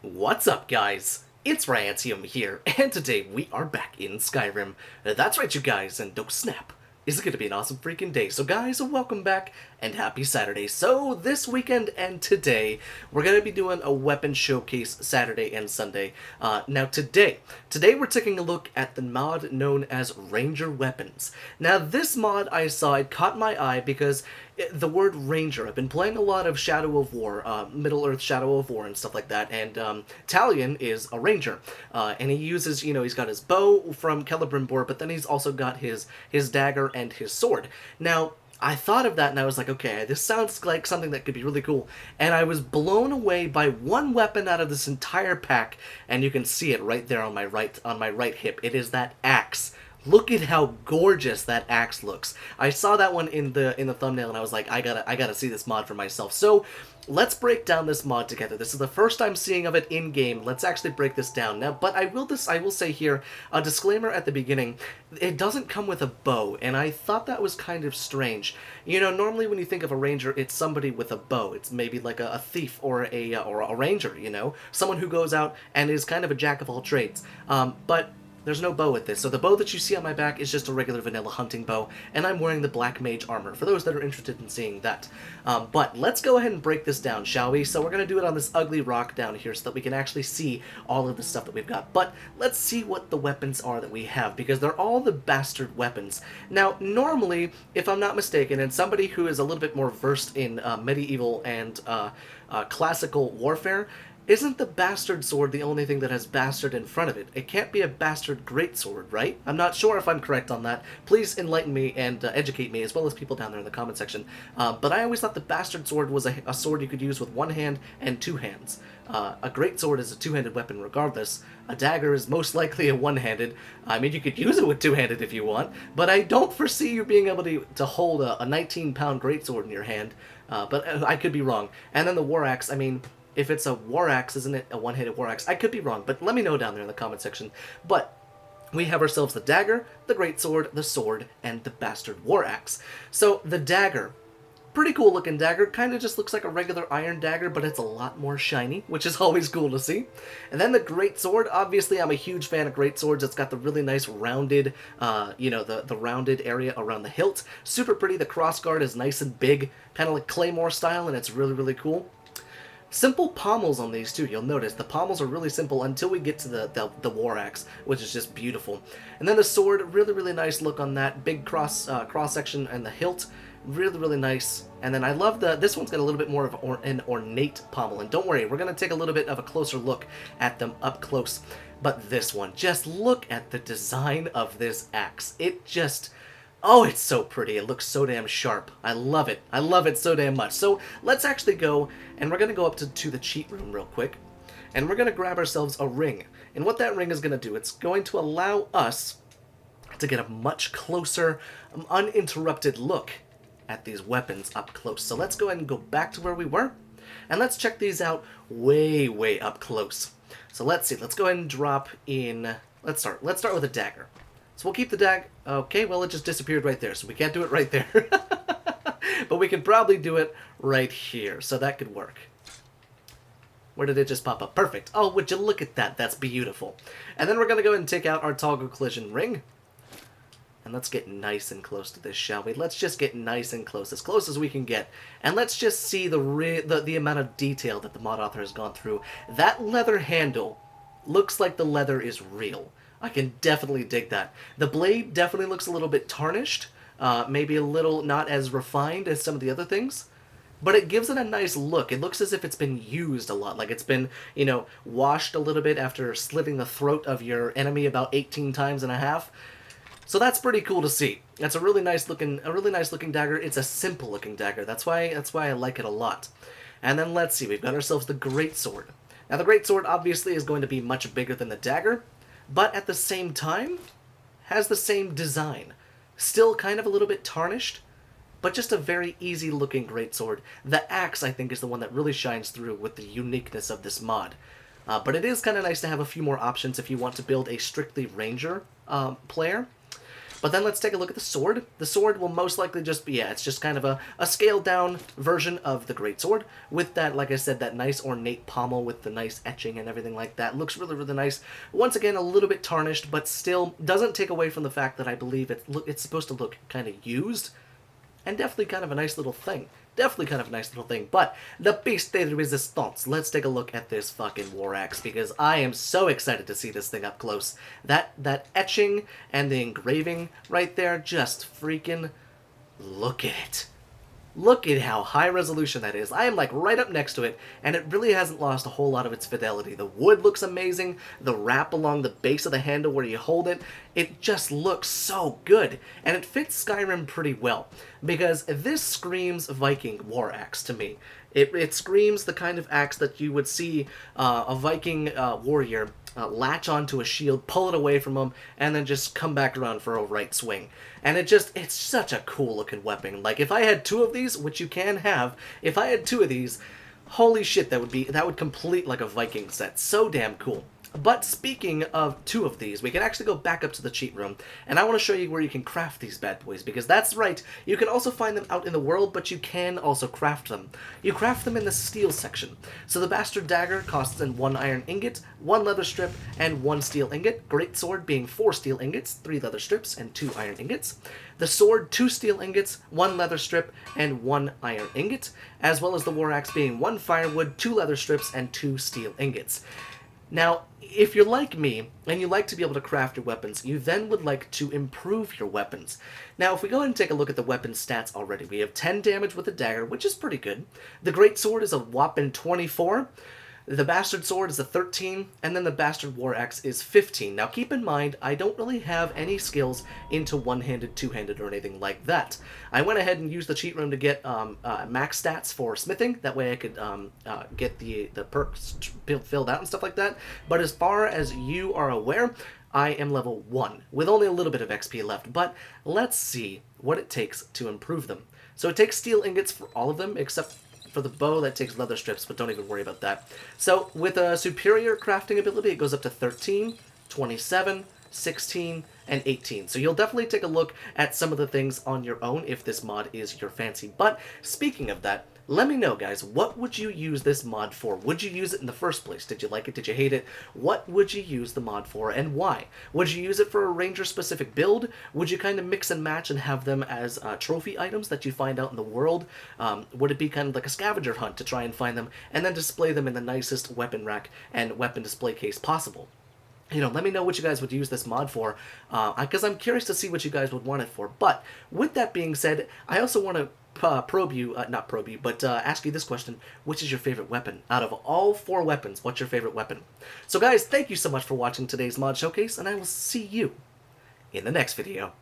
What's up, guys? It's Rantium here, and today we are back in Skyrim. That's right, you guys, and don't snap. It's gonna be an awesome freaking day. So guys, welcome back, and happy Saturday. So this weekend and today, we're gonna be doing a weapon showcase Saturday and Sunday. Now today we're taking a look at the mod known as Ranger Weapons. Now this mod I saw, it caught my eye because the word Ranger, I've been playing a lot of Shadow of War, Middle-earth Shadow of War and stuff like that, and Talion is a Ranger, and he uses, he's got his bow from Celebrimbor, but then he's also got his dagger and his sword. Now, I thought of that and I was like, okay, this sounds like something that could be really cool, and I was blown away by one weapon out of this entire pack, and you can see it right there on my right hip. It is that axe. Look at how gorgeous that axe looks. I saw that one in the thumbnail and I was like, I gotta see this mod for myself. So let's break down this mod together. This is the first time seeing of it in game. Let's actually break this down now. But I will say here a disclaimer at the beginning. It doesn't come with a bow, and I thought that was kind of strange. Normally when you think of a ranger, it's somebody with a bow. It's maybe like a thief or a ranger. Someone who goes out and is kind of a jack of all trades. But there's no bow with this, so the bow that you see on my back is just a regular vanilla hunting bow, and I'm wearing the black mage armor, for those that are interested in seeing that. But let's go ahead and break this down, shall we? So we're going to do it on this ugly rock down here so that we can actually see all of the stuff that we've got. But let's see what the weapons are that we have, because they're all the bastard weapons. Now, normally, if I'm not mistaken, and somebody who is a little bit more versed in medieval and classical warfare, isn't the bastard sword the only thing that has bastard in front of it? It can't be a bastard greatsword, right? I'm not sure if I'm correct on that. Please enlighten me and educate me, as well as people down there in the comment section. But I always thought the bastard sword was a sword you could use with one hand and two hands. A greatsword is a two-handed weapon regardless. A dagger is most likely a one-handed. I mean, you could use it with two-handed if you want, but I don't foresee you being able to hold a 19-pound greatsword in your hand. But I could be wrong. And then the war axe, I mean, if it's a war axe, isn't it a one-handed war axe? I could be wrong, but let me know down there in the comment section. But we have ourselves the dagger, the greatsword, the sword, and the bastard war axe. So the dagger, pretty cool looking dagger, kind of just looks like a regular iron dagger, but it's a lot more shiny, which is always cool to see. And then the greatsword, obviously I'm a huge fan of greatswords. It's got the really nice rounded, the rounded area around the hilt. Super pretty. The crossguard is nice and big, kind of like Claymore style, and it's really, really cool. Simple pommels on these too. You'll notice the pommels are really simple until we get to the war axe, which is just beautiful. And then the sword, really, really nice look on that big cross section, and the hilt, really, really nice. And then I love this one's got a little bit more of an ornate pommel. And don't worry, we're gonna take a little bit of a closer look at them up close. But this one, just look at the design of this axe. It just, oh, it's so pretty. It looks so damn sharp. I love it. I love it so damn much. So let's actually go, and we're going to go up to the cheat room real quick, and we're going to grab ourselves a ring. And what that ring is going to do, it's going to allow us to get a much closer, uninterrupted look at these weapons up close. So let's go ahead and go back to where we were, and let's check these out way, way up close. So let's see. Let's go ahead and drop in. Let's start with a dagger. So we'll keep the dag. Okay, well, it just disappeared right there, so we can't do it right there. But we can probably do it right here, so that could work. Where did it just pop up? Perfect. Oh, would you look at that? That's beautiful. And then we're going to go ahead and take out our toggle collision ring. And let's get nice and close to this, shall we? Let's just get nice and close as we can get. And let's just see the amount of detail that the mod author has gone through. That leather handle looks like the leather is real. I can definitely dig that. The blade definitely looks a little bit tarnished, maybe a little not as refined as some of the other things, but it gives it a nice look. It looks as if it's been used a lot, like it's been, washed a little bit after slitting the throat of your enemy about 18 times and a half. So that's pretty cool to see. That's a really nice looking dagger. It's a simple looking dagger. That's why I like it a lot. And then let's see, we've got ourselves the greatsword. Now the greatsword obviously is going to be much bigger than the dagger, but at the same time, has the same design. Still kind of a little bit tarnished, but just a very easy-looking greatsword. The axe, I think, is the one that really shines through with the uniqueness of this mod. But it is kind of nice to have a few more options if you want to build a strictly ranger player. But then let's take a look at the sword. The sword will most likely just be, yeah, it's just kind of a scaled down version of the greatsword with that, like I said, that nice ornate pommel with the nice etching and everything like that. Looks really, really nice. Once again, a little bit tarnished, but still doesn't take away from the fact that I believe it's supposed to look kind of used, and definitely kind of a nice little thing. Definitely kind of a nice little thing. But the piece de resistance. Let's take a look at this fucking war axe, because I am so excited to see this thing up close. That etching and the engraving right there, just freaking look at it. Look at how high resolution that is. I am like right up next to it, and it really hasn't lost a whole lot of its fidelity. The wood looks amazing. The wrap along the base of the handle where you hold it, it just looks so good. And it fits Skyrim pretty well, because this screams Viking war axe to me. It screams the kind of axe that you would see a Viking warrior latch onto a shield, pull it away from him, and then just come back around for a right swing. And it's such a cool looking weapon. Like, if I had 2 of these, which you can have, if I had 2 of these, holy shit, that would complete like a Viking set. So damn cool. But speaking of 2 of these, we can actually go back up to the cheat room, and I want to show you where you can craft these bad boys, because that's right, you can also find them out in the world, but you can also craft them. You craft them in the steel section. So the bastard dagger costs in 1 iron ingot, 1 leather strip, and 1 steel ingot. Great sword being 4 steel ingots, 3 leather strips, and 2 iron ingots. The sword, 2 steel ingots, 1 leather strip, and 1 iron ingot, as well as the war axe being 1 firewood, 2 leather strips, and 2 steel ingots. Now, if you're like me, and you like to be able to craft your weapons, you then would like to improve your weapons. Now, if we go ahead and take a look at the weapon stats already, we have 10 damage with the dagger, which is pretty good. The greatsword is a whopping 24. The bastard sword is a 13, and then the bastard war axe is 15. Now keep in mind, I don't really have any skills into one-handed, two-handed, or anything like that. I went ahead and used the cheat room to get max stats for smithing. That way I could get the perks filled out and stuff like that. But as far as you are aware, I am level 1, with only a little bit of XP left. But let's see what it takes to improve them. So it takes steel ingots for all of them, except for the bow, that takes leather strips, but don't even worry about that. So with a superior crafting ability, it goes up to 13, 27, 16, and 18. So you'll definitely take a look at some of the things on your own if this mod is your fancy. But speaking of that, let me know, guys, what would you use this mod for? Would you use it in the first place? Did you like it? Did you hate it? What would you use the mod for, and why? Would you use it for a ranger-specific build? Would you kind of mix and match and have them as trophy items that you find out in the world? Would it be kind of like a scavenger hunt to try and find them, and then display them in the nicest weapon rack and weapon display case possible? You know, let me know what you guys would use this mod for, because I'm curious to see what you guys would want it for. But with that being said, I also want to ask you this question: which is your favorite weapon? Out of all 4 weapons, what's your favorite weapon? So guys, thank you so much for watching today's mod showcase, and I will see you in the next video.